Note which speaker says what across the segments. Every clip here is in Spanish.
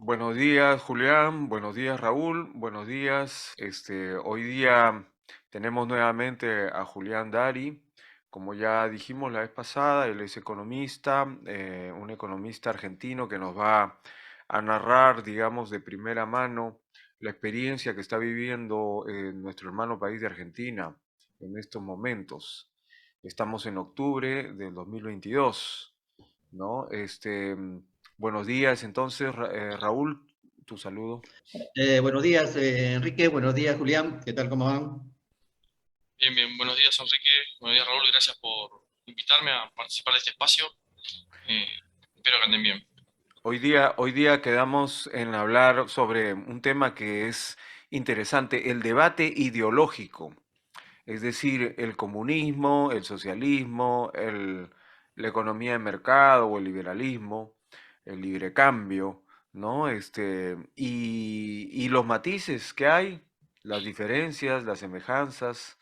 Speaker 1: Buenos días, Julián. Buenos días, Raúl. Buenos días. Hoy día tenemos nuevamente a Julián Dari. Como ya dijimos la vez pasada, él es economista, un economista argentino que nos va a narrar, digamos, de primera mano la experiencia que está viviendo nuestro hermano país de Argentina en estos momentos. Estamos en octubre del 2022, ¿no? Buenos días, entonces, Raúl, tu saludo.
Speaker 2: Buenos días, Enrique. Buenos días, Julián. ¿Qué tal? ¿Cómo van?
Speaker 3: Bien, bien. Buenos días, Enrique. Buenos días, Raúl. Gracias por invitarme a participar de este espacio. Eh, Espero que anden bien.
Speaker 1: Hoy día quedamos en hablar sobre un tema que es interesante, el debate ideológico, es decir, el comunismo, el socialismo, la economía de mercado o el liberalismo, el libre cambio, ¿no? Y los matices que hay, las diferencias, las semejanzas.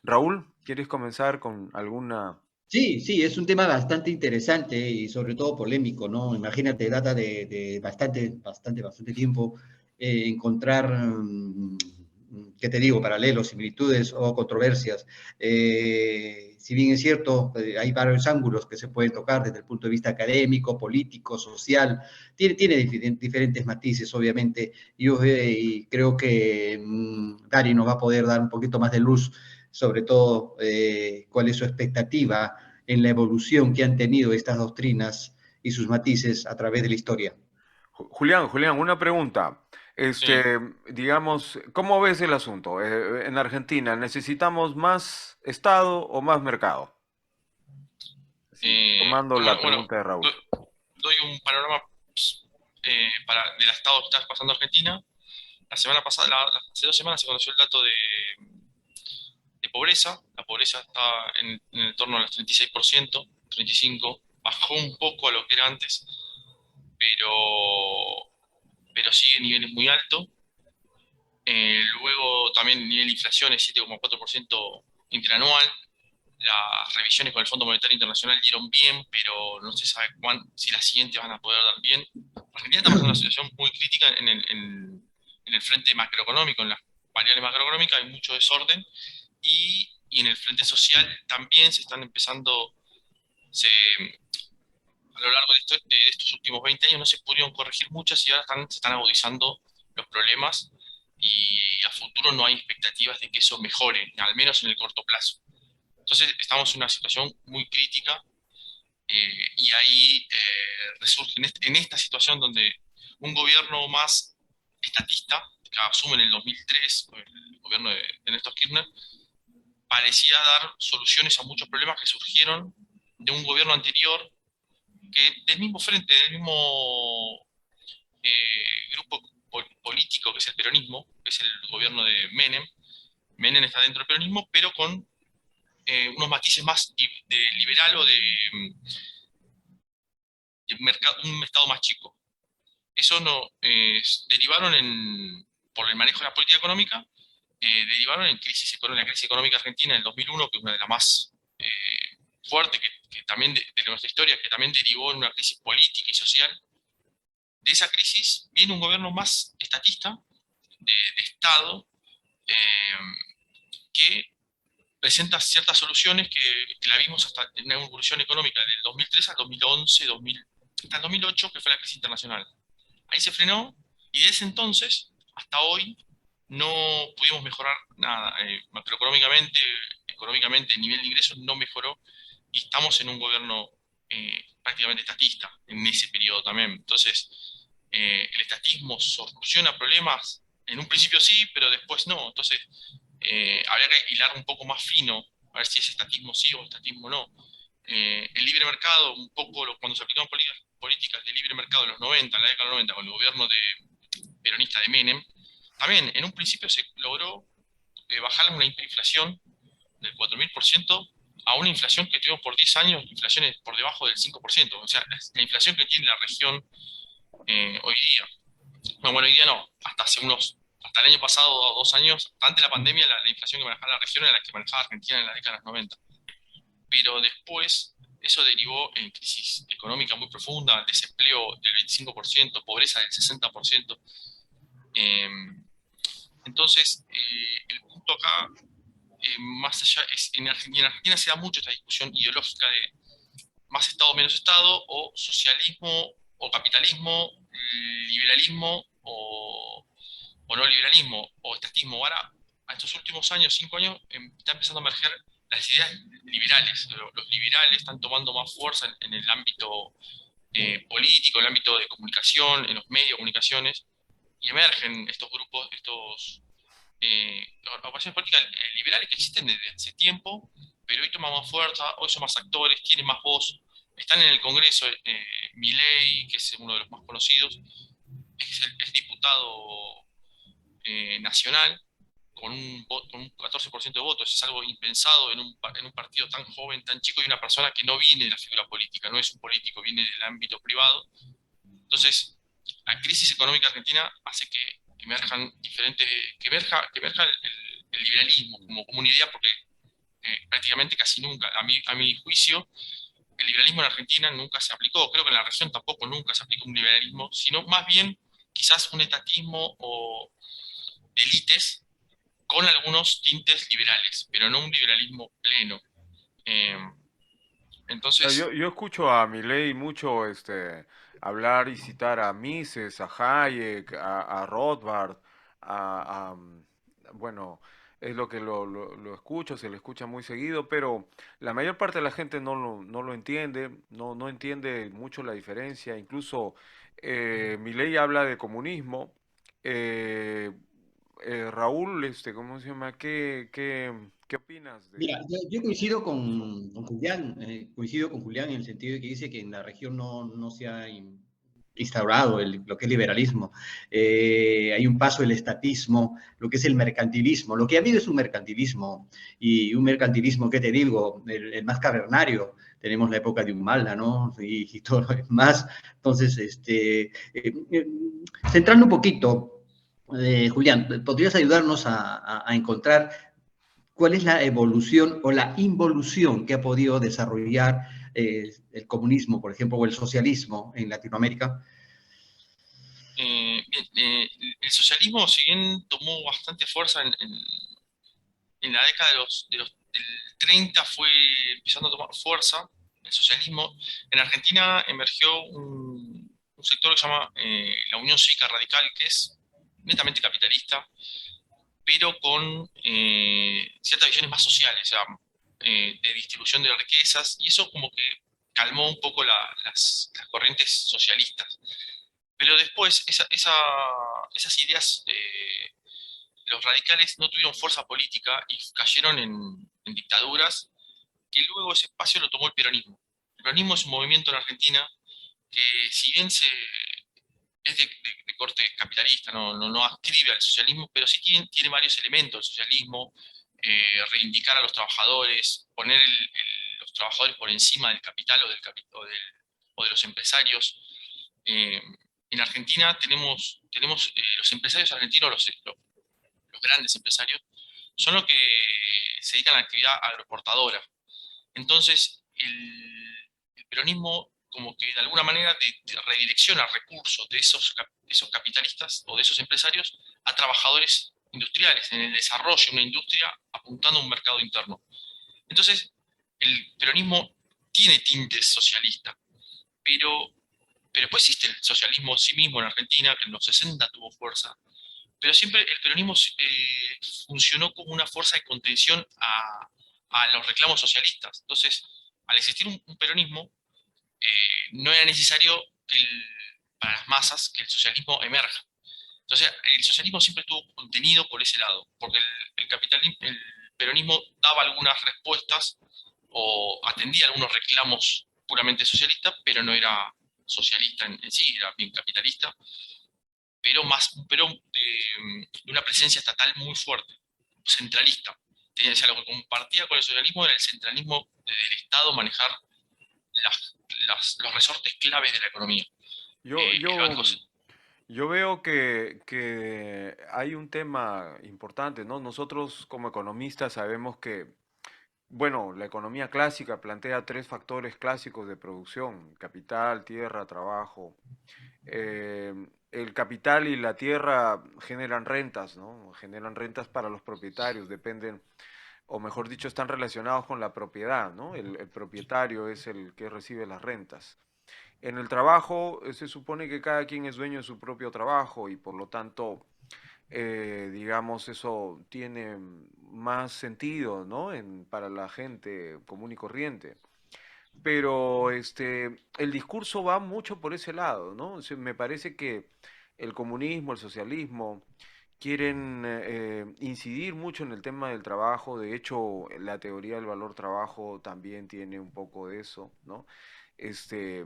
Speaker 1: Raúl, ¿quieres comenzar con alguna?
Speaker 2: Sí, sí, es un tema bastante interesante y sobre todo polémico, ¿no? Imagínate, data de bastante tiempo encontrar, ¿qué te digo?, paralelos, similitudes o controversias. Si bien es cierto, hay varios ángulos que se pueden tocar desde el punto de vista académico, político, social, tiene diferentes matices, obviamente. Yo y creo que Dari nos va a poder dar un poquito más de luz sobre todo cuál es su expectativa en la evolución que han tenido estas doctrinas y sus matices a través de la historia.
Speaker 1: Julián, una pregunta.
Speaker 3: Sí.
Speaker 1: Digamos, ¿cómo ves el asunto? En Argentina, ¿necesitamos más Estado o más mercado? Sí, tomando la
Speaker 3: Bueno,
Speaker 1: pregunta de Raúl.
Speaker 3: doy un panorama del estado que está pasando Argentina. La semana pasada, hace 2 semanas se conoció el dato de pobreza. La pobreza está en el torno a los 36%, 35%. Bajó un poco a lo que era antes, pero, pero sigue en niveles muy altos. Luego también el nivel de inflación es 7,4% interanual. Las revisiones con el Fondo Monetario Internacional dieron bien, pero no se sabe si las siguientes van a poder dar bien. Argentina está pasando una situación muy crítica en el frente macroeconómico, en las variables macroeconómicas hay mucho desorden y en el frente social también se están empezando, a lo largo de estos últimos 20 años no se pudieron corregir muchas y ahora se están agudizando los problemas y a futuro no hay expectativas de que eso mejore, al menos en el corto plazo. Entonces estamos en una situación muy crítica y ahí resurge en esta situación donde un gobierno más estatista, que asume en el 2003, el gobierno de Néstor Kirchner, parecía dar soluciones a muchos problemas que surgieron de un gobierno anterior, que del mismo frente, del mismo grupo político que es el peronismo, que es el gobierno de Menem. Menem está dentro del peronismo, pero con unos matices más de liberal o de mercado, un estado más chico. Eso no derivaron por el manejo de la política económica, derivaron en la crisis económica argentina en el 2001, que es una de las más fuertes que también de nuestra historia, que también derivó en una crisis política y social. De esa crisis viene un gobierno más estatista, de Estado, eh, que presenta ciertas soluciones que la vimos hasta en una evolución económica del 2003 al 2011, hasta el 2008, que fue la crisis internacional. Ahí se frenó y desde ese entonces hasta hoy no pudimos mejorar nada. Macroeconómicamente, económicamente, el nivel de ingresos no mejoró y estamos en un gobierno prácticamente estatista en ese periodo también. Entonces, el estatismo soluciona problemas, en un principio sí, pero después no. Entonces, habría que hilar un poco más fino, a ver si es estatismo sí o estatismo no. El libre mercado, un poco cuando se aplicaron políticas de libre mercado en los 90, en la década de los 90, con el gobierno peronista de Menem, también en un principio se logró bajar una hiperinflación del 4000% a una inflación que tuvimos por 10 años, inflaciones por debajo del 5%. O sea, la inflación que tiene la región hoy día. No, bueno, hoy día no, hasta el año pasado, 2 años, antes de la pandemia, la inflación que manejaba la región era la que manejaba Argentina en la década de los 90. Pero después Eso derivó en crisis económica muy profunda, desempleo del 25%, pobreza del 60%. Eh, entonces, el punto acá, más allá, es en Argentina se da mucho esta discusión ideológica de más Estado, menos Estado, o socialismo, o capitalismo, liberalismo, o no liberalismo, o estatismo. Ahora, a estos últimos años, 5 años, está empezando a emerger las ideas liberales. Los liberales están tomando más fuerza en el ámbito político, en el ámbito de comunicación, en los medios de comunicaciones, y emergen estos grupos, estos agrupaciones políticas liberales que existen desde hace tiempo, pero hoy toman más fuerza, hoy son más actores, tienen más voz. Están en el Congreso, Milei, que es uno de los más conocidos, es diputado nacional con un 14% de votos. Es algo impensado en un partido tan joven, tan chico, y una persona que no viene de la figura política, no es un político, viene del ámbito privado. Entonces, la crisis económica argentina hace que emerjan diferentes, que emerja el liberalismo como una idea, porque prácticamente casi nunca, a mi juicio, el liberalismo en Argentina nunca se aplicó. Creo que en la región tampoco nunca se aplicó un liberalismo, sino más bien quizás un etatismo o de élites con algunos tintes liberales, pero no un liberalismo pleno. Eh, entonces,
Speaker 1: Yo escucho a Milei mucho hablar y citar a Mises, a Hayek, a Rothbard, bueno, es lo que lo escucho, se le escucha muy seguido, pero la mayor parte de la gente no lo entiende, no entiende mucho la diferencia. Incluso Milei habla de comunismo. eh, Raúl, ¿cómo se llama? ¿Qué opinas
Speaker 2: Mira, yo coincido con Julián, coincido con Julián en el sentido de que dice que en la región no se ha instaurado lo que es liberalismo. Hay un paso el estatismo, lo que es el mercantilismo. Lo que ha habido es un mercantilismo, y un mercantilismo, ¿qué te digo? El más cavernario. Tenemos la época de Humala, ¿no? Y todo lo demás. Entonces, centrando un poquito, Julián, ¿podrías ayudarnos a encontrar cuál es la evolución o la involución que ha podido desarrollar el comunismo, por ejemplo, o el socialismo en Latinoamérica?
Speaker 3: bien, el socialismo, si bien tomó bastante fuerza en la década del 30, fue empezando a tomar fuerza el socialismo. En Argentina emergió un sector que se llama la Unión Cívica Radical, que es netamente capitalista, pero con ciertas visiones más sociales, o sea, de distribución de riquezas, y eso como que calmó un poco las corrientes socialistas. Pero después esas ideas, los radicales no tuvieron fuerza política y cayeron en dictaduras, que luego ese espacio lo tomó el peronismo. El peronismo es un movimiento en Argentina que, si bien es de corte capitalista, no ascribe al socialismo, pero sí tiene varios elementos del socialismo: reivindicar a los trabajadores, poner los trabajadores por encima del capital o de los empresarios. Eh, en Argentina tenemos los empresarios argentinos, los grandes empresarios, son los que se dedican a la actividad agroexportadora. Entonces, el peronismo como que de alguna manera redirecciona recursos de esos capitalistas o de esos empresarios a trabajadores industriales, en el desarrollo de una industria apuntando a un mercado interno. Entonces, el peronismo tiene tintes socialistas, pero, pero después existe el socialismo en sí mismo en Argentina, que en los 60 tuvo fuerza, pero siempre el peronismo funcionó como una fuerza de contención a los reclamos socialistas. Entonces, al existir un peronismo, no era necesario para las masas que el socialismo emerja. Entonces, el socialismo siempre estuvo contenido por ese lado, porque el peronismo daba algunas respuestas o atendía algunos reclamos puramente socialistas, pero no era socialista en sí, era bien capitalista, pero de una presencia estatal muy fuerte, centralista. Lo que compartía con el socialismo era el centralismo del Estado, manejar los resortes claves de la economía.
Speaker 1: Yo,
Speaker 3: El
Speaker 1: yo,
Speaker 3: banco.
Speaker 1: yo veo que hay un tema importante, ¿no? Nosotros como economistas sabemos que Bueno, la economía clásica plantea tres factores clásicos de producción: capital, tierra, trabajo. El capital y la tierra generan rentas, ¿no? Generan rentas para los propietarios, dependen, o mejor dicho, están relacionados con la propiedad, ¿no? El propietario es el que recibe las rentas. En el trabajo se supone que cada quien es dueño de su propio trabajo y por lo tanto, digamos, eso tiene más sentido, ¿no? Para la gente común y corriente. Pero el discurso va mucho por ese lado, ¿no? O sea, me parece que el comunismo, el socialismo, quieren incidir mucho en el tema del trabajo. De hecho, la teoría del valor trabajo también tiene un poco de eso, ¿no? Este,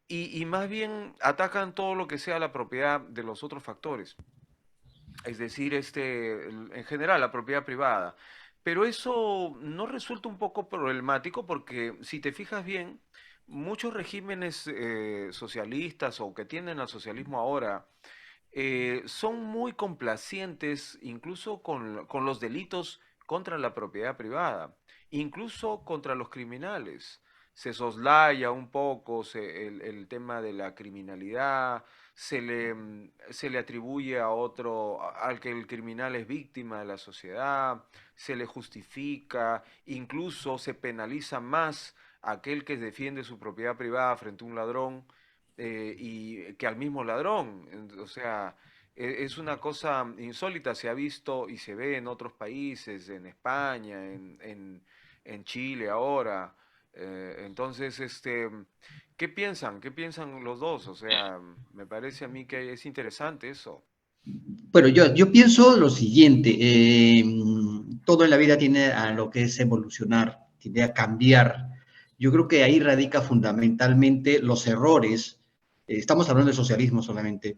Speaker 1: y más bien atacan todo lo que sea la propiedad de los otros factores, es decir, en general la propiedad privada. Pero eso no resulta un poco problemático porque si te fijas bien, muchos regímenes socialistas o que tienden al socialismo ahora son muy complacientes incluso con los delitos contra la propiedad privada, incluso contra los criminales. Se soslaya un poco el tema de la criminalidad, se le atribuye a otro, al que el criminal es víctima de la sociedad, se le justifica, incluso se penaliza más a aquel que defiende su propiedad privada frente a un ladrón y que al mismo ladrón. O sea, es una cosa insólita, se ha visto y se ve en otros países, en España, en Chile ahora. Entonces, ¿qué piensan? ¿Qué piensan los dos? O sea, me parece a mí que es interesante eso.
Speaker 2: Bueno, yo pienso lo siguiente, todo en la vida tiene a lo que es evolucionar, tiene a cambiar. Yo creo que ahí radica fundamentalmente los errores. Estamos hablando de socialismo solamente.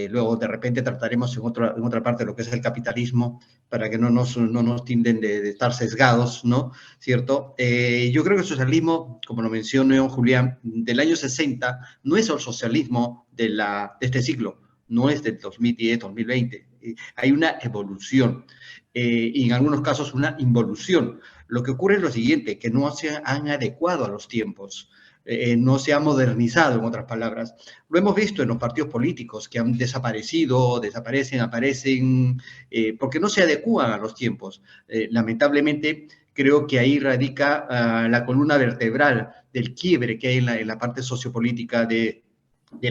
Speaker 2: Luego, de repente, trataremos en otra parte lo que es el capitalismo para que no nos tinden de estar sesgados, ¿no? ¿Cierto? Yo creo que el socialismo, como lo mencionó Julián, del año 60, no es el socialismo de este siglo, no es del 2010, 2020. Hay una evolución y en algunos casos una involución. Lo que ocurre es lo siguiente, que no se han adecuado a los tiempos. No se ha modernizado, en otras palabras. Lo hemos visto en los partidos políticos que han desaparecido, desaparecen, aparecen, porque no se adecúan a los tiempos. Lamentablemente, creo que ahí radica la columna vertebral del quiebre que hay en la parte sociopolítica de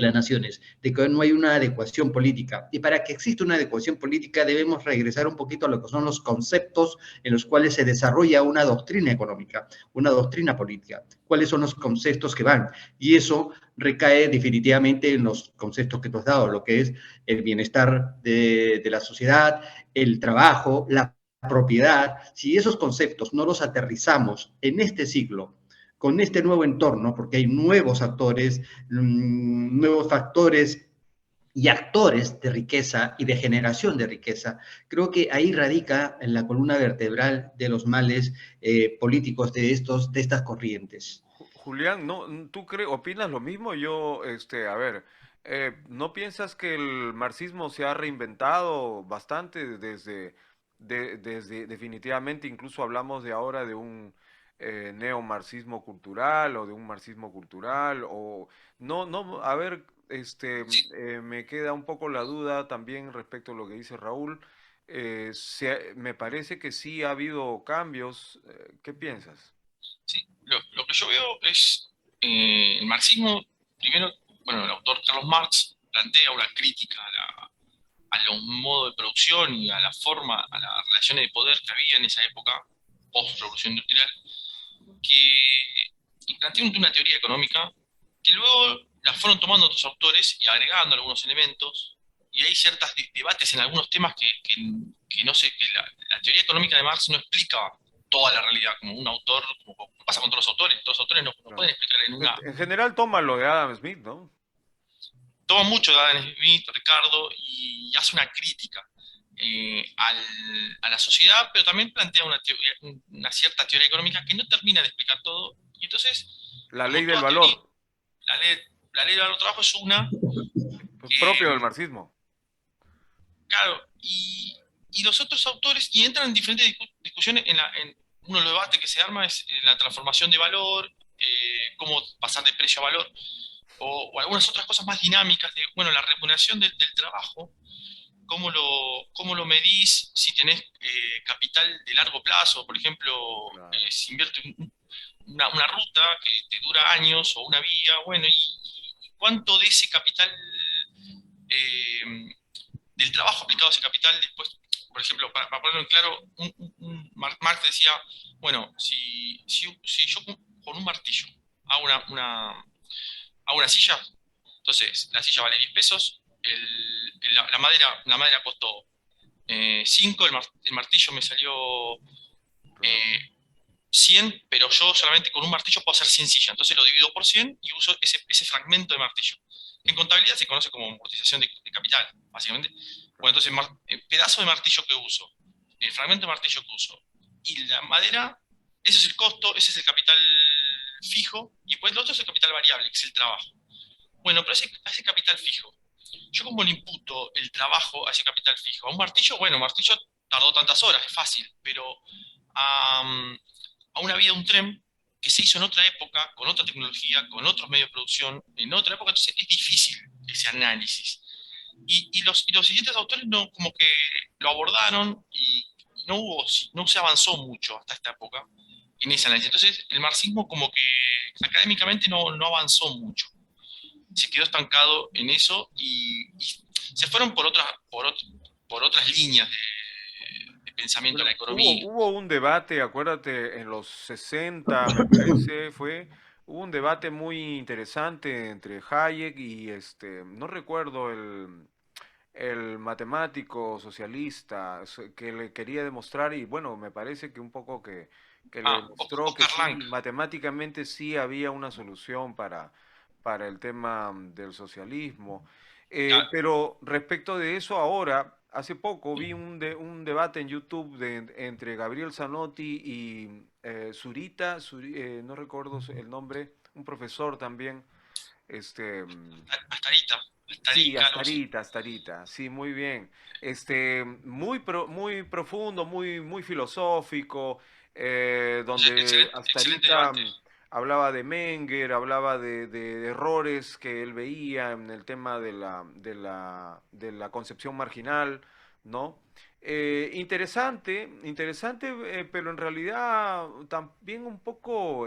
Speaker 2: las naciones, de que no hay una adecuación política. Y para que exista una adecuación política debemos regresar un poquito a lo que son los conceptos en los cuales se desarrolla una doctrina económica, una doctrina política. ¿Cuáles son los conceptos que van? Y eso recae definitivamente en los conceptos que tú has dado, lo que es el bienestar de la sociedad, el trabajo, la propiedad. Si esos conceptos no los aterrizamos en este siglo, con este nuevo entorno, porque hay nuevos actores, nuevos factores y actores de riqueza y de generación de riqueza. Creo que ahí radica en la columna vertebral de los males políticos de estas corrientes.
Speaker 1: Julián, ¿no, tú opinas lo mismo? Yo, a ver, ¿no piensas que el marxismo se ha reinventado bastante desde definitivamente, incluso hablamos de ahora de un neomarxismo cultural o de un marxismo cultural o no, no, a ver,
Speaker 3: Sí,
Speaker 1: me queda un poco la duda también respecto a lo que dice Raúl. Me parece que sí ha habido cambios. ¿Qué piensas?
Speaker 3: sí. Lo que yo veo es el marxismo, primero, bueno, el autor Carlos Marx plantea una crítica a los modos de producción y a la forma, a las relaciones de poder que había en esa época, post-revolución industrial, y plantea una teoría económica que luego la fueron tomando otros autores y agregando algunos elementos, y hay ciertos debates en algunos temas que no sé, que la teoría económica de Marx no explica toda la realidad, como un autor, como pasa con todos los autores no
Speaker 1: Claro.
Speaker 3: pueden explicar en una...
Speaker 1: En general toma lo de Adam Smith, ¿no?
Speaker 3: Toma mucho de Adam Smith, Ricardo, y hace una crítica a la sociedad, pero también plantea una cierta teoría económica que no termina de explicar todo, y entonces,
Speaker 1: La ley
Speaker 3: como
Speaker 1: del
Speaker 3: toda teoría,
Speaker 1: valor,
Speaker 3: la ley, la ley del trabajo es una,
Speaker 1: pues, propio del
Speaker 3: eh,
Speaker 1: marxismo.
Speaker 3: claro, y los otros autores, y entran en diferentes discusiones, uno de los debates que se arma es la transformación de valor, cómo pasar de precio a valor, o algunas otras cosas más dinámicas de, bueno, la remuneración del trabajo, cómo lo medís si tenés capital de largo plazo, por ejemplo,
Speaker 1: Claro,
Speaker 3: si invierto en una ruta que te dura años o una vía, bueno, y cuánto de ese capital, eh, del trabajo aplicado a ese capital, después, por ejemplo, para ponerlo en claro, Marx decía, bueno, si yo con un martillo hago hago una silla, entonces la silla vale 10 pesos, la madera costó 5, el martillo me salió
Speaker 1: claro,
Speaker 3: eh, 100, pero yo solamente con un martillo puedo hacer 100 sillas. Entonces lo divido por 100 y uso ese fragmento de martillo. En contabilidad se conoce como amortización de capital, básicamente. Bueno,
Speaker 1: claro.
Speaker 3: entonces el pedazo de martillo que uso, el fragmento de martillo que uso y la madera, ese es el costo, ese es el capital fijo, y pues lo otro es el capital variable, que es el trabajo. Bueno, pero ese capital fijo, yo como le imputo el trabajo a ese capital fijo, a un martillo, bueno, un martillo tardó tantas horas, es fácil, pero a, a una vía de un tren que se hizo en otra época, con otra tecnología, con otros medios de producción, en otra época, entonces es difícil ese análisis. Y los siguientes autores no, como que lo abordaron y no se avanzó mucho hasta esta época en ese análisis. Entonces el marxismo como que académicamente no avanzó mucho, se quedó estancado en eso y se fueron por otras líneas de pensamiento de la
Speaker 1: Bueno,
Speaker 3: economía.
Speaker 1: hubo un debate, acuérdate, en los 60 me parece, hubo un debate muy interesante entre Hayek y no recuerdo el matemático socialista que le quería demostrar y bueno, me parece que un poco que le demostró que
Speaker 3: Oscar Lang.
Speaker 1: sí, matemáticamente sí había una solución para el tema del socialismo. Pero respecto de eso ahora, hace poco vi un debate en YouTube entre Gabriel Zanotti y Zurita, no recuerdo el nombre, un profesor también. Este, mm,
Speaker 3: Astarita,
Speaker 1: Sí,
Speaker 3: Astarica, algo así.
Speaker 1: Astarita, sí, muy bien. Muy profundo, muy filosófico, donde
Speaker 3: Excelente
Speaker 1: Astarita
Speaker 3: debate.
Speaker 1: hablaba de Menger, hablaba de errores que él veía en el tema de la concepción marginal, ¿no? Interesante, pero en realidad también un poco,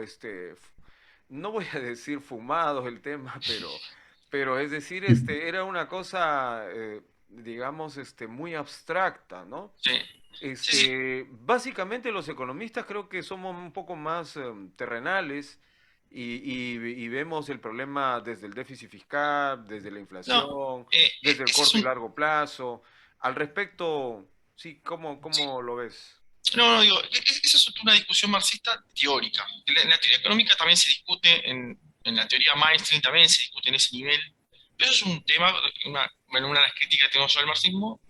Speaker 1: no voy a decir fumado el tema, pero es decir, era una cosa, digamos, muy abstracta, ¿no?
Speaker 3: Sí, sí, sí.
Speaker 1: Básicamente los economistas creo que somos un poco más terrenales y vemos el problema desde el déficit fiscal, desde la
Speaker 3: No,
Speaker 1: inflación, desde el
Speaker 3: ese es
Speaker 1: corto y
Speaker 3: un...
Speaker 1: largo plazo. Al respecto, sí, ¿cómo,
Speaker 3: sí.
Speaker 1: cómo lo ves?
Speaker 3: No, digo, esa es una discusión marxista teórica. En la teoría económica también se discute, en la teoría mainstream también se discute en ese nivel. Pero eso es un tema, bueno, una de las críticas que tengo sobre el marxismo.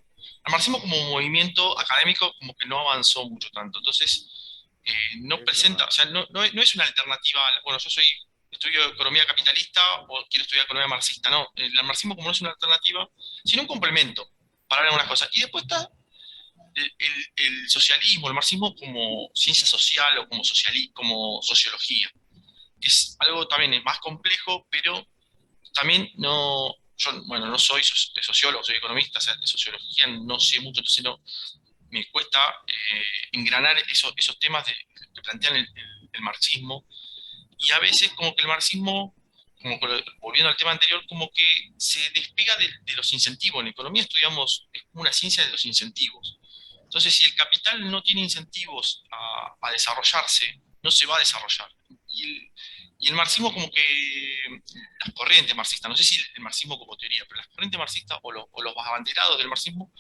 Speaker 3: El marxismo como movimiento académico como que no avanzó mucho tanto. Entonces, no
Speaker 1: Es
Speaker 3: presenta,
Speaker 1: verdad.
Speaker 3: o sea, no es una alternativa. Bueno, estudio economía capitalista o quiero estudiar economía marxista. No, el marxismo como no es una alternativa, sino un complemento para ver algunas cosas. Y después está el socialismo, el marxismo como ciencia social o como sociología, que es algo también más complejo, pero también yo, bueno, no soy sociólogo, soy economista, o sea, de sociología no sé mucho, entonces me cuesta engranar esos temas que plantean el marxismo, y a veces como que el marxismo, volviendo al tema anterior, como que se despega de los incentivos. En economía estudiamos, es como una ciencia de los incentivos. Entonces, si el capital no tiene incentivos a desarrollarse, no se va a desarrollar. Y el marxismo como que, las corrientes marxistas, no sé si el marxismo como teoría, pero las corrientes marxistas o los abanderados del marxismo,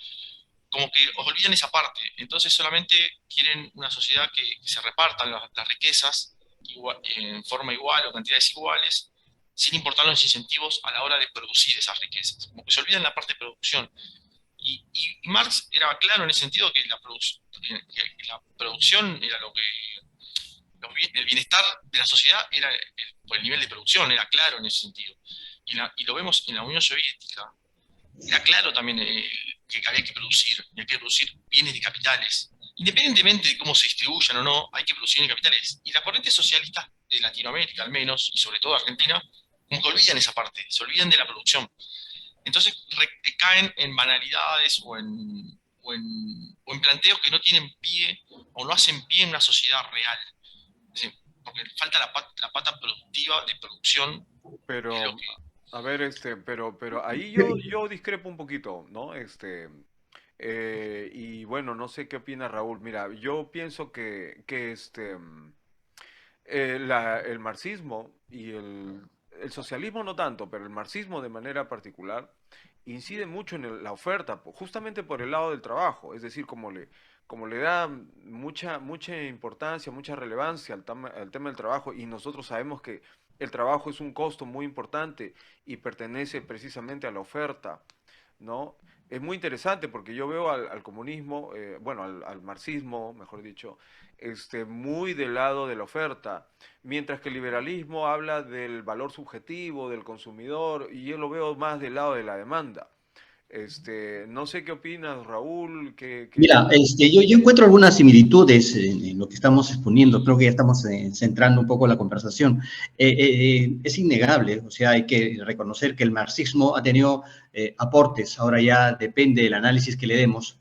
Speaker 3: como que olvidan esa parte. Entonces solamente quieren una sociedad que se repartan las riquezas en forma igual o cantidades iguales, sin importar los incentivos a la hora de producir esas riquezas. Como que se olvidan la parte de producción. Y Marx era claro en ese sentido que que la producción era el bienestar de la sociedad era por el nivel de producción, era claro en ese sentido. Y lo vemos en la Unión Soviética, era claro también que había que producir bienes de capitales. independientemente de cómo se distribuyan o no, hay que producir en capitales. Y las corrientes socialistas de Latinoamérica, al menos, y sobre todo Argentina, como que olvidan esa parte, se olvidan de la producción. Entonces caen en banalidades o en planteos que no tienen pie o no hacen pie en una sociedad real. Es decir, porque falta la pata productiva de producción, que es lo
Speaker 1: Pero,
Speaker 3: que...
Speaker 1: a ver, pero ahí yo discrepo un poquito, ¿no? Y bueno, no sé qué opina Raúl. Mira, yo pienso que el marxismo y el socialismo no tanto, pero el marxismo de manera particular incide mucho en la oferta, justamente por el lado del trabajo, es decir, como le da mucha importancia, mucha relevancia al tema del trabajo, y nosotros sabemos que el trabajo es un costo muy importante y pertenece precisamente a la oferta, ¿no? Es muy interesante porque yo veo al comunismo, bueno, al marxismo, mejor dicho, muy del lado de la oferta, mientras que el liberalismo habla del valor subjetivo del consumidor y yo lo veo más del lado de la demanda. No sé qué opinas, Raúl,
Speaker 2: Mira, yo encuentro algunas similitudes en lo que estamos exponiendo. Creo que ya estamos centrando un poco la conversación. Es innegable, o sea, hay que reconocer que el marxismo ha tenido aportes. Ahora ya depende del análisis que le demos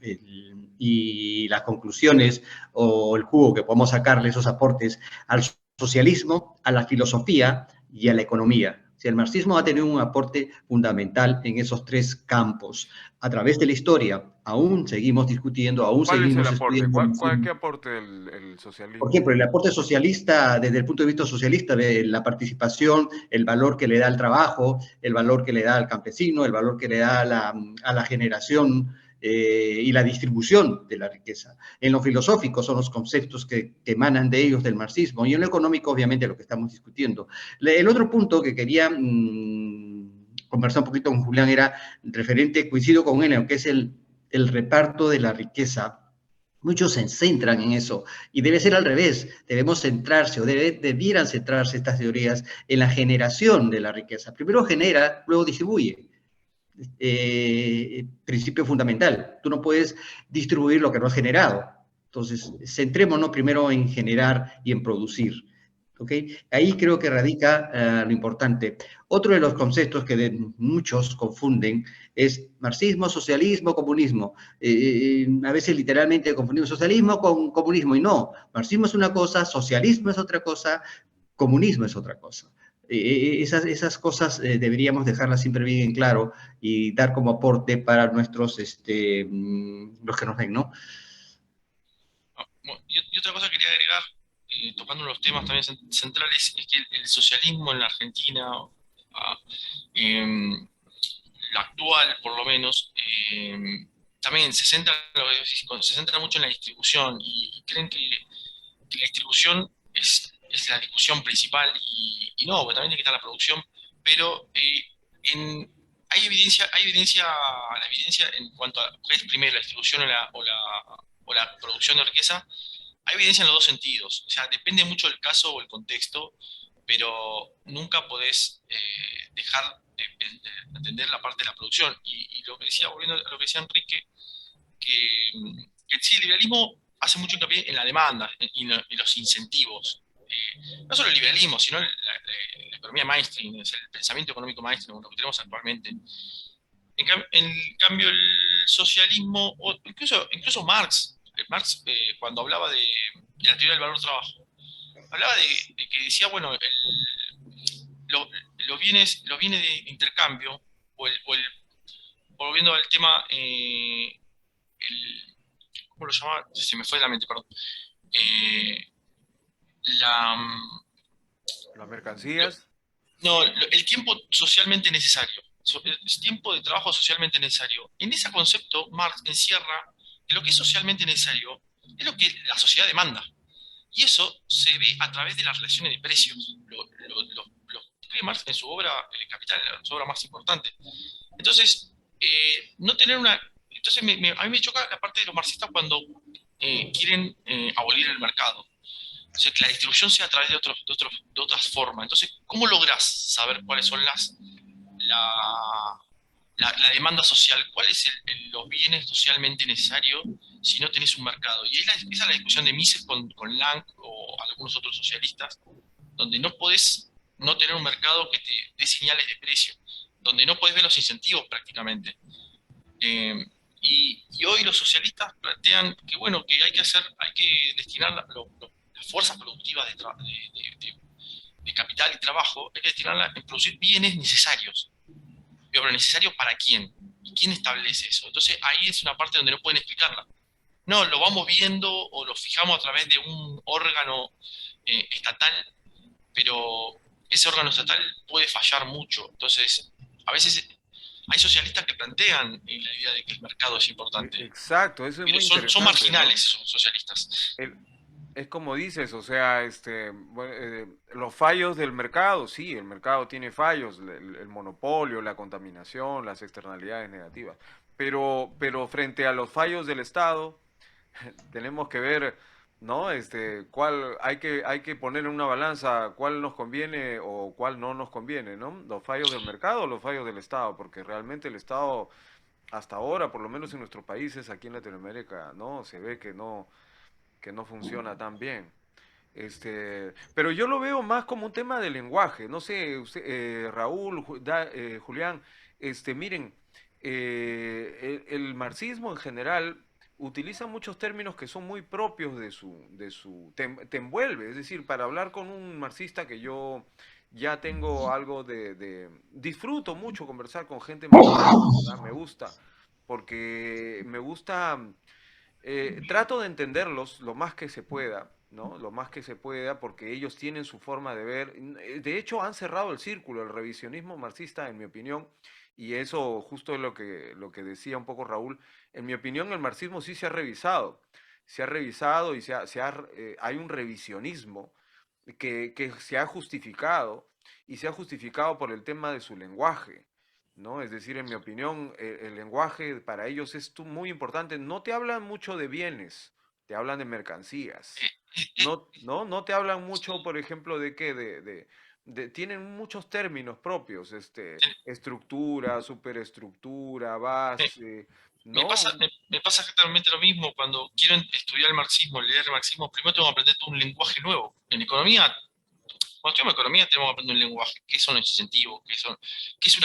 Speaker 2: y las conclusiones o el jugo que podamos sacarle esos aportes al socialismo, a la filosofía y a la economía. O sea, el marxismo ha tenido un aporte fundamental en esos tres campos a través de la historia. Aún seguimos discutiendo, aún
Speaker 1: ¿cuál es el
Speaker 2: seguimos
Speaker 1: aporte?
Speaker 2: estudiando.
Speaker 1: ¿Qué aporte el
Speaker 2: Por
Speaker 1: socialismo?
Speaker 2: ejemplo, el aporte socialista, desde el punto de vista socialista, de la participación, el valor que le da al trabajo, el valor que le da al campesino, el valor que le da a la generación y la distribución de la riqueza. En lo filosófico son los conceptos que emanan de ellos del marxismo y en lo económico, obviamente, lo que estamos discutiendo. El otro punto que quería conversar un poquito con Julián era referente, coincido con él, que es el reparto de la riqueza. Muchos se centran en eso y debe ser al revés. Debemos centrarse o debieran centrarse estas teorías en la generación de la riqueza. Primero genera, luego distribuye. Principio fundamental. Tú no puedes distribuir lo que no has generado. Entonces, centrémonos primero en generar y en producir. ¿Okay? Ahí creo que radica lo importante. Otro de los conceptos que muchos confunden es marxismo, socialismo, comunismo. A veces literalmente confundimos socialismo con comunismo y no. Marxismo es una cosa, socialismo es otra cosa, comunismo es otra cosa. Esas cosas deberíamos dejarlas siempre bien en claro y dar como aporte para nuestros, los que nos ven, ¿no?
Speaker 3: Y otra cosa que quería agregar, tocando los temas también centrales, es que el socialismo en la Argentina, ah, em, la actual por lo menos, también se centra, se centra mucho en la distribución y creen que la distribución es la discusión principal y no, porque también tiene que estar la producción, pero la evidencia en cuanto a qué es primero la distribución o la producción de riqueza, hay evidencia en los dos sentidos, o sea, depende mucho del caso o el contexto, pero nunca podés dejar de entender la parte de la producción. Y lo que decía, volviendo a lo que decía Enrique, que sí, el liberalismo hace mucho hincapié en la demanda y los incentivos. No solo el liberalismo, sino la economía mainstream, es el pensamiento económico mainstream, lo que tenemos actualmente. En cambio, el socialismo, o incluso Marx, cuando hablaba de la teoría del valor trabajo, hablaba de que decía, bueno, lo- los bienes de intercambio, volviendo al tema, el, ¿cómo lo llamaba? Se me fue de la mente, perdón. Eh, la,
Speaker 1: ¿Las
Speaker 3: lo-
Speaker 1: mercancías?
Speaker 3: no, el tiempo socialmente necesario, el tiempo de trabajo socialmente necesario. En ese concepto, Marx encierra que lo que es socialmente necesario es lo que la sociedad demanda. Y eso se ve a través de las relaciones de precios. Lo escribe Marx en su obra El Capital, su obra más importante. Entonces, no tener una... Entonces, a mí me choca la parte de los marxistas cuando quieren abolir el mercado. O sea, que la distribución sea a través de otras formas. Entonces, ¿cómo logras saber cuáles son la demanda social? ¿Cuáles son los bienes socialmente necesarios si no tenés un mercado. Y esa es la discusión de Mises con Lang o algunos otros socialistas, donde no podés no tener un mercado que te dé señales de precio, donde no podés ver los incentivos prácticamente. Y hoy los socialistas plantean que, bueno, que hay que destinar las fuerzas productivas de capital y trabajo, hay que destinarlas en producir bienes necesarios. Pero necesarios para quién, y quién establece eso. Entonces ahí es una parte donde no pueden explicarla. No, lo vamos viendo o lo fijamos a través de un órgano estatal, pero ese órgano estatal puede fallar mucho. Entonces, a veces hay socialistas que plantean la idea de que el mercado es importante,
Speaker 1: Exacto, eso es
Speaker 3: pero
Speaker 1: muy
Speaker 3: son
Speaker 1: interesante, ¿no?
Speaker 3: marginales, son socialistas.
Speaker 1: El- es como dices, o sea, los fallos del mercado, sí, el mercado tiene fallos, el monopolio, la contaminación, las externalidades negativas, pero frente a los fallos del Estado, tenemos que ver, ¿no? Cuál hay que poner en una balanza cuál nos conviene o cuál no nos conviene, ¿no? Los fallos del mercado o los fallos del Estado, porque realmente el Estado hasta ahora, por lo menos en nuestros países, aquí en Latinoamérica, ¿no? Se ve que no funciona tan bien. Pero yo lo veo más como un tema de lenguaje. No sé, Raúl, Julián, miren, el marxismo en general utiliza muchos términos que son muy propios te envuelve. Es decir, para hablar con un marxista que yo ya tengo algo disfruto mucho conversar con gente marxista, ¿verdad? Me gusta, porque me gusta trato de entenderlos lo más que se pueda, ¿no? Lo más que se pueda, porque ellos tienen su forma de ver. De hecho, han cerrado el círculo, el revisionismo marxista, en mi opinión, y eso justo es lo que decía un poco Raúl. En mi opinión, el marxismo sí se ha revisado y hay un revisionismo que se ha justificado y se ha justificado por el tema de su lenguaje. ¿No? Es decir, en mi opinión, el lenguaje para ellos es muy importante. No te hablan mucho de bienes, te hablan de mercancías. No te hablan mucho, por ejemplo, de qué, tienen muchos términos propios, estructura, superestructura, base, ¿no?
Speaker 3: Me pasa exactamente lo mismo cuando quiero estudiar el marxismo, leer el marxismo. Primero tengo que aprender todo un lenguaje nuevo. En economía, cuando estudiamos economía tenemos que aprender un lenguaje. ¿Qué son los incentivos? ¿Qué es un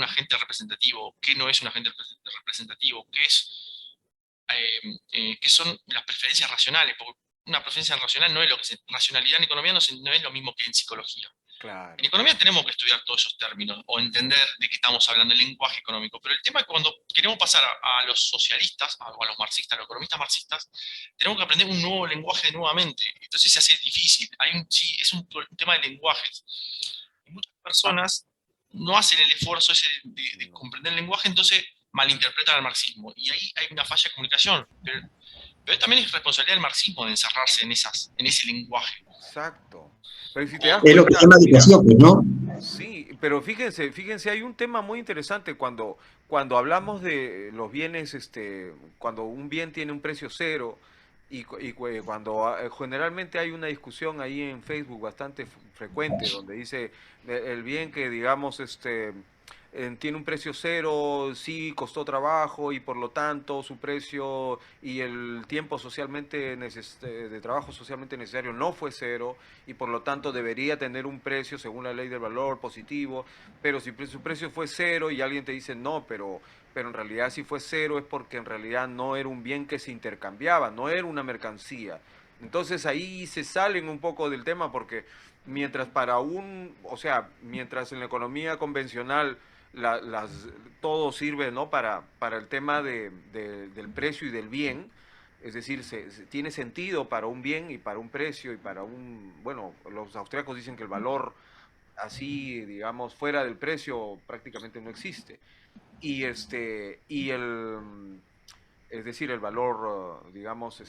Speaker 3: agente representativo? ¿Qué no es un agente representativo? ¿Qué son las preferencias racionales? Porque una preferencia racional no es lo que racionalidad en economía no es lo mismo que en psicología. En
Speaker 1: Claro.
Speaker 3: economía tenemos que estudiar todos esos términos o entender de qué estamos hablando, el lenguaje económico. Pero el tema es que cuando queremos pasar a los socialistas, o a los marxistas, a los economistas marxistas, tenemos que aprender un nuevo lenguaje nuevamente. Entonces se hace difícil. Sí, es un tema de lenguajes. Y muchas
Speaker 1: Ah,
Speaker 3: personas no hacen el esfuerzo ese de
Speaker 1: no.
Speaker 3: comprender el lenguaje, entonces malinterpretan el marxismo. Y ahí hay una falla de comunicación. Pero también es responsabilidad del marxismo de encerrarse en ese lenguaje.
Speaker 1: Exacto. Pero si te das
Speaker 3: O,
Speaker 2: Es lo que se
Speaker 1: cuenta,
Speaker 2: llama
Speaker 1: mira,
Speaker 2: educación, pues, ¿no?
Speaker 1: sí, pero fíjense, hay un tema muy interesante cuando hablamos de los bienes, cuando un bien tiene un precio cero cuando generalmente hay una discusión ahí en Facebook bastante frecuente donde dice el bien que digamos tiene un precio cero, sí costó trabajo y por lo tanto su precio y el tiempo de trabajo socialmente necesario no fue cero y por lo tanto debería tener un precio según la ley del valor positivo, pero si su precio fue cero y alguien te dice no, pero en realidad si fue cero es porque en realidad no era un bien que se intercambiaba, no era una mercancía. Entonces ahí se salen un poco del tema porque mientras en la economía convencional todo sirve, ¿no? Para el tema del precio y del bien, es decir, tiene sentido para un bien y para un precio y bueno, los austriacos dicen que el valor así, digamos, fuera del precio prácticamente no existe. Es decir, el valor, digamos,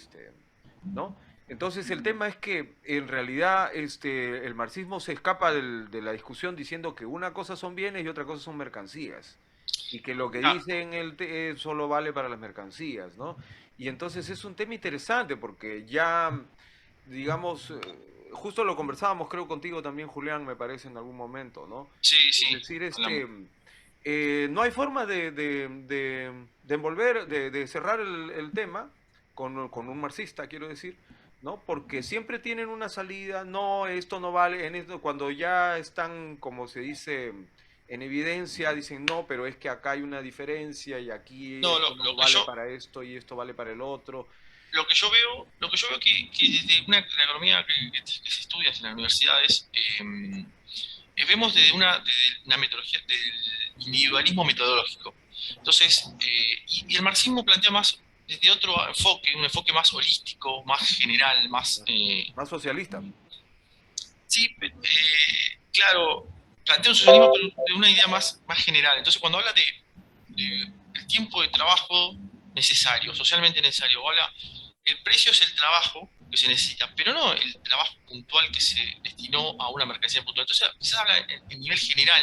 Speaker 1: ¿no? Entonces el tema es que en realidad el marxismo se escapa de la discusión diciendo que una cosa son bienes y otra cosa son mercancías y que lo que
Speaker 3: ah,
Speaker 1: dice solo vale para las mercancías, ¿no? Y entonces es un tema interesante porque ya, digamos, justo lo conversábamos creo contigo también, Julián, me parece en algún momento, ¿no?
Speaker 3: sí,
Speaker 1: Es
Speaker 3: sí,
Speaker 1: decir,
Speaker 3: hablamos.
Speaker 1: no hay forma de envolver, de cerrar el tema con un marxista, quiero decir, ¿no? Porque siempre tienen una salida, no, esto no vale, en esto, cuando ya están, como se dice, en evidencia, dicen, no, pero es que acá hay una diferencia y aquí
Speaker 3: No,
Speaker 1: esto no vale para esto y esto vale para el otro.
Speaker 3: lo que yo veo que desde la economía que se estudia en las universidades, vemos desde una metodología, del individualismo metodológico. Entonces, y el marxismo plantea más desde otro enfoque, un enfoque más holístico, más general, más...
Speaker 1: Más socialista.
Speaker 3: sí, claro, plantea un socialismo pero de una idea más general. Entonces, cuando habla de el tiempo de trabajo necesario, socialmente necesario, o habla, el precio es el trabajo que se necesita, pero no el trabajo puntual que se destinó a una mercancía puntual. Entonces, quizás habla en nivel general,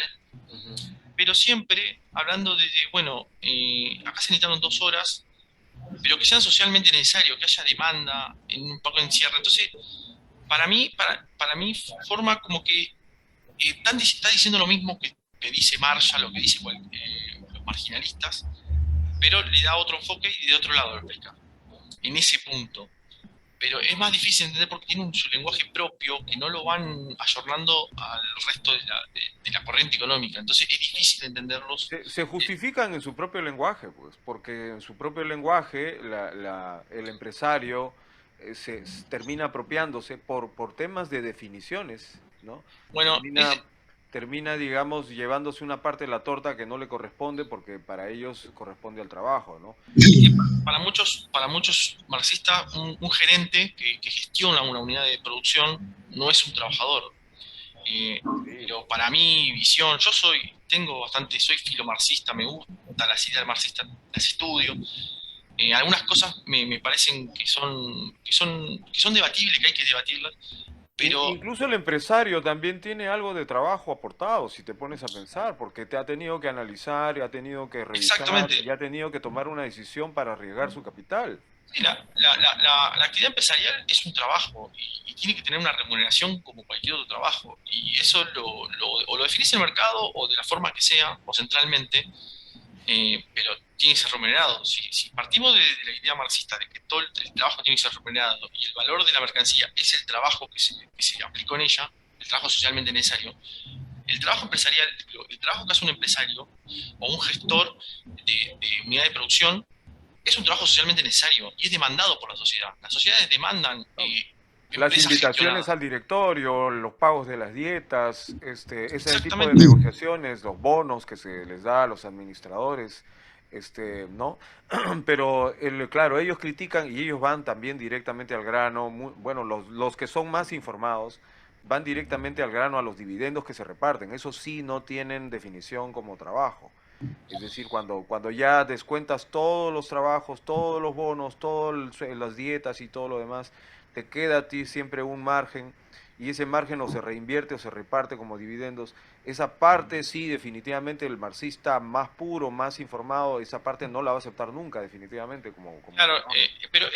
Speaker 3: pero siempre hablando bueno, acá se necesitaron 2 horas, pero que sean socialmente necesarios, que haya demanda en un poco de encierro. Entonces, para mí forma como que está diciendo lo mismo que dice Marshall o que dice los marginalistas, pero le da otro enfoque y de otro lado lo explica, en ese punto. Pero es más difícil de entender porque tiene su lenguaje propio que no lo van ayornando al resto de la corriente económica. Entonces es difícil entenderlos.
Speaker 1: Se justifican en su propio lenguaje, pues, porque en su propio lenguaje el empresario termina apropiándose por temas de definiciones, ¿no?
Speaker 3: Bueno,
Speaker 1: Termina, termina, digamos, llevándose una parte de la torta que no le corresponde porque para ellos corresponde al trabajo, ¿no?
Speaker 3: para muchos marxistas, un gerente que gestiona una unidad de producción no es un trabajador. Pero para mi visión, soy filomarxista, me gusta las ideas marxistas, las estudio. Algunas cosas me parecen que son debatibles, que hay que debatirlas, pero
Speaker 1: Incluso el empresario también tiene algo de trabajo aportado, si te pones a pensar, porque te ha tenido que analizar, y ha tenido que revisar,
Speaker 3: exactamente.
Speaker 1: y ha tenido que tomar una decisión para arriesgar su capital.
Speaker 3: Sí, la actividad empresarial es un trabajo y tiene que tener una remuneración como cualquier otro trabajo. Y eso o lo definís en el mercado o de la forma que sea, o centralmente, pero tiene que ser remunerado. Si partimos de la idea marxista de que todo el trabajo tiene que ser remunerado y el valor de la mercancía es el trabajo que se aplicó en ella, el trabajo socialmente necesario, el trabajo empresarial, el trabajo que hace un empresario o un gestor de unidad de producción es un trabajo socialmente necesario y es demandado por la sociedad. Las sociedades demandan
Speaker 1: Las
Speaker 3: empresas
Speaker 1: invitaciones
Speaker 3: gestionadas.
Speaker 1: al directorio, los pagos de las dietas, ese tipo de
Speaker 3: Exactamente.
Speaker 1: negociaciones, los bonos que se les da a los administradores, ¿no? Pero claro, ellos critican y ellos van también directamente al grano. Bueno, los que son más informados van directamente al grano a los dividendos que se reparten. Eso sí no tienen definición como trabajo. Es decir, cuando ya descuentas todos los trabajos, todos los bonos, todas las dietas y todo lo demás, te queda a ti siempre un margen y ese margen o se reinvierte o se reparte como dividendos. Esa parte sí, definitivamente el marxista más puro, más informado, esa parte no la va a aceptar nunca, definitivamente, como
Speaker 3: Claro,
Speaker 1: trabajo.
Speaker 3: pero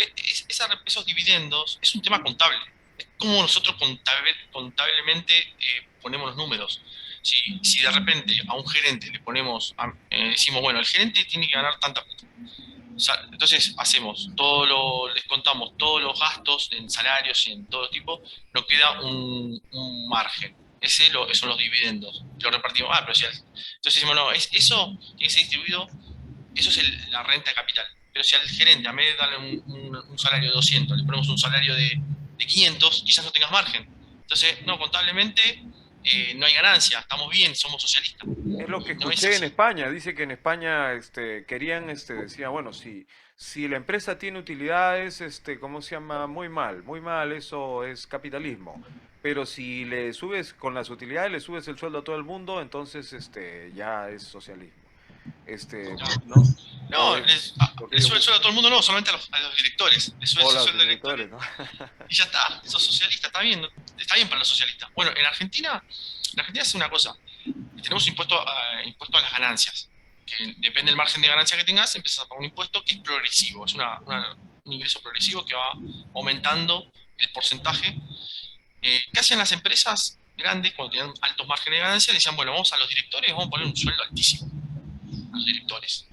Speaker 3: esos dividendos es un tema contable. Es como nosotros contablemente ponemos los números. Si de repente a un gerente le decimos, bueno, el gerente tiene que ganar tanta plata. O sea, entonces descontamos todos los gastos en salarios y en todo tipo, nos queda un margen. Esos son los dividendos. Lo repartimos. Pero entonces decimos, no, eso tiene que ser distribuido, eso es la renta de capital. Pero si al gerente, a vez de darle un salario de 200, le ponemos un salario de 500, quizás no tengas margen. Entonces, no, contablemente no hay ganancia, estamos bien, somos socialistas.
Speaker 1: Es lo que
Speaker 3: No es
Speaker 1: escuché en
Speaker 3: así.
Speaker 1: España. Dice que en España querían, decía, bueno, si la empresa tiene utilidades, ¿cómo se llama? Muy mal, eso es capitalismo. Pero si le subes con las utilidades, le subes el sueldo a todo el mundo, entonces ya es socialismo. ¿No? O
Speaker 3: No,
Speaker 1: es lo que
Speaker 3: le
Speaker 1: ellos
Speaker 3: sube el sueldo a
Speaker 1: buscan.
Speaker 3: todo el mundo, no, solamente a los directores. Le sube el
Speaker 1: O los
Speaker 3: sueldo al director
Speaker 1: directores, ¿no?
Speaker 3: y ya está, sos socialista, está bien, está bien para los socialistas. Bueno, en Argentina es una cosa, tenemos impuesto a las ganancias, que depende del margen de ganancia que tengas, empiezas a pagar un impuesto que es progresivo, es un ingreso progresivo que va aumentando el porcentaje. ¿Qué hacen las empresas grandes cuando tienen altos márgenes de ganancia? Le decían, bueno, vamos a los directores, vamos a poner un sueldo altísimo a los directores.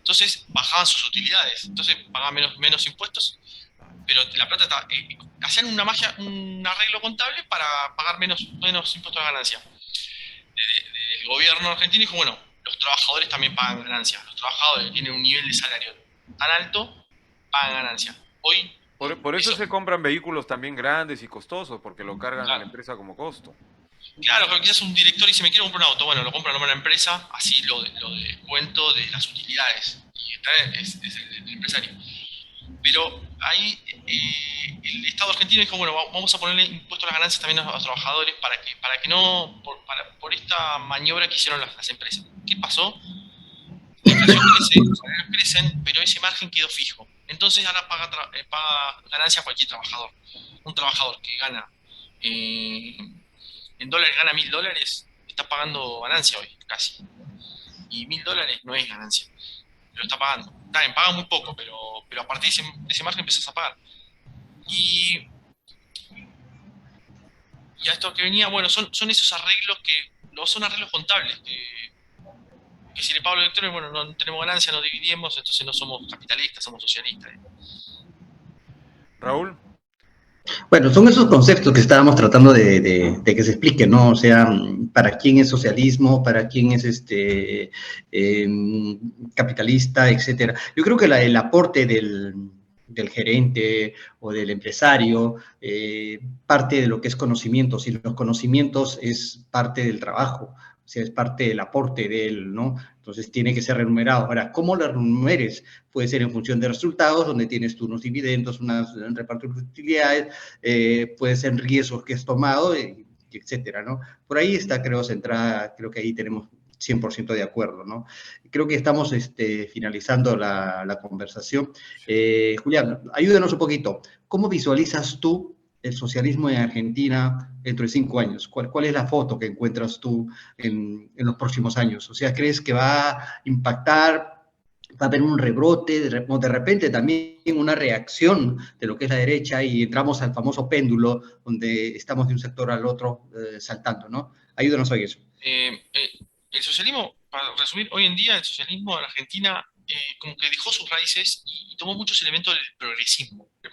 Speaker 3: Entonces bajaban sus utilidades, entonces pagaban menos impuestos, pero la plata hacían una magia, un arreglo contable para pagar menos impuestos a la ganancia. El gobierno argentino dijo, bueno, los trabajadores también pagan ganancias. Los trabajadores tienen un nivel de salario tan alto, pagan ganancias. Hoy,
Speaker 1: Por eso
Speaker 3: eso,
Speaker 1: se compran vehículos también grandes y costosos, porque lo cargan a la
Speaker 3: claro,
Speaker 1: empresa como costo.
Speaker 3: claro, pero quizás un director dice, me quiero comprar un auto, bueno, lo compra nomás la empresa, así lo descuento de las utilidades. Y es el empresario. Pero ahí el Estado argentino dijo, bueno, vamos a ponerle impuesto a las ganancias también a los trabajadores para que no, por esta maniobra que hicieron las empresas. ¿Qué pasó? La inflación crece, los salarios crecen, pero ese margen quedó fijo. Entonces ahora paga ganancia cualquier trabajador. Un trabajador que gana eh, en dólares, gana $1.000, está pagando ganancia hoy, casi. Y $1.000 no es ganancia, lo está pagando. Está bien, paga muy poco, pero a partir de ese margen empiezas a pagar. Y, y a esto que venía, bueno, son esos arreglos son arreglos contables, que si le pago a los electrones, bueno, no tenemos ganancia, no dividimos, entonces no somos capitalistas, somos socialistas.
Speaker 1: Raúl,
Speaker 2: Bueno, son esos conceptos que estábamos tratando de que se expliquen, ¿no? O sea, para quién es socialismo, para quién es capitalista, etcétera. Yo creo que el aporte del gerente o del empresario parte de lo que es conocimientos, y los conocimientos es parte del trabajo, o sea, es parte del aporte de él, ¿no? Entonces tiene que ser remunerado. Ahora, ¿cómo lo remuneres? Puede ser en función de resultados, donde tienes tú unos dividendos, un reparto de utilidades, puede ser riesgos que has tomado, etcétera, ¿no? Por ahí está, creo, centrada, creo que ahí tenemos 100% de acuerdo, ¿no? Creo que estamos finalizando la conversación. Julián, ayúdanos un poquito. ¿Cómo visualizas tú el socialismo en Argentina dentro de 5 años? ¿Cuál es la foto que encuentras tú en los próximos años? O sea, ¿crees que va a impactar? ¿Va a haber un rebrote, de repente también una reacción de lo que es la derecha y entramos al famoso péndulo donde estamos de un sector al otro saltando, ¿no? Ayúdanos a eso.
Speaker 3: El socialismo, para resumir, hoy en día el socialismo en Argentina como que dejó sus raíces y tomó muchos elementos del progresismo. El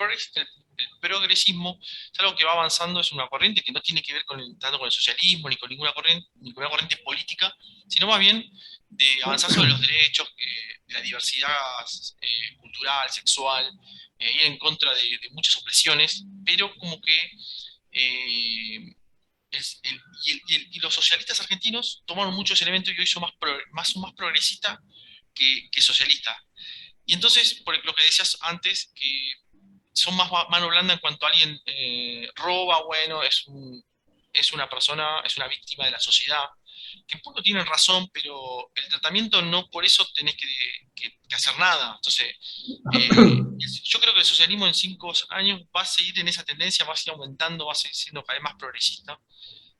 Speaker 3: progresismo es algo que va avanzando, es una corriente que no tiene que ver tanto con el socialismo ni con ninguna corriente política, sino más bien de avanzar sobre los derechos, de la diversidad cultural, sexual, ir en contra de muchas opresiones, pero como que y los socialistas argentinos tomaron muchos elementos y hoy son son más progresistas que socialistas. Y entonces, por lo que decías antes, que son más mano blanda en cuanto a alguien roba, bueno, es una persona, es una víctima de la sociedad, que en punto tienen razón, pero el tratamiento no por eso tenés que hacer nada. Entonces, yo creo que el socialismo en 5 años va a seguir en esa tendencia, va a seguir aumentando, va a seguir siendo cada vez más progresista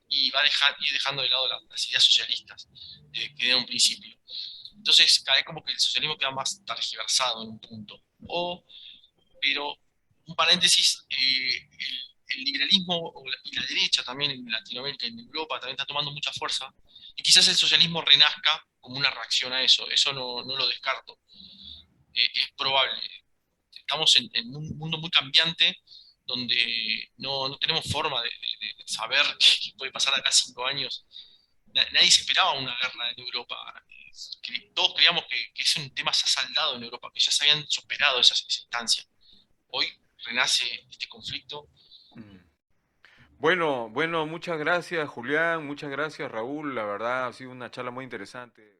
Speaker 3: y va a ir dejando de lado las ideas socialistas que de un principio. Entonces, cada vez como que el socialismo queda más tergiversado en un punto. Pero, un paréntesis, el liberalismo y la derecha también en Latinoamérica y en Europa también está tomando mucha fuerza. Y quizás el socialismo renazca como una reacción a eso. Eso no lo descarto. Es probable. Estamos en un mundo muy cambiante donde no tenemos forma de saber qué puede pasar acá 5 años. Nadie se esperaba una guerra en Europa. Todos creíamos que es un tema ya saldado en Europa, que ya se habían superado esas instancias. Hoy renace este conflicto.
Speaker 1: mm, bueno, muchas gracias, Julián, muchas gracias, Raúl. La verdad ha sido una charla muy interesante.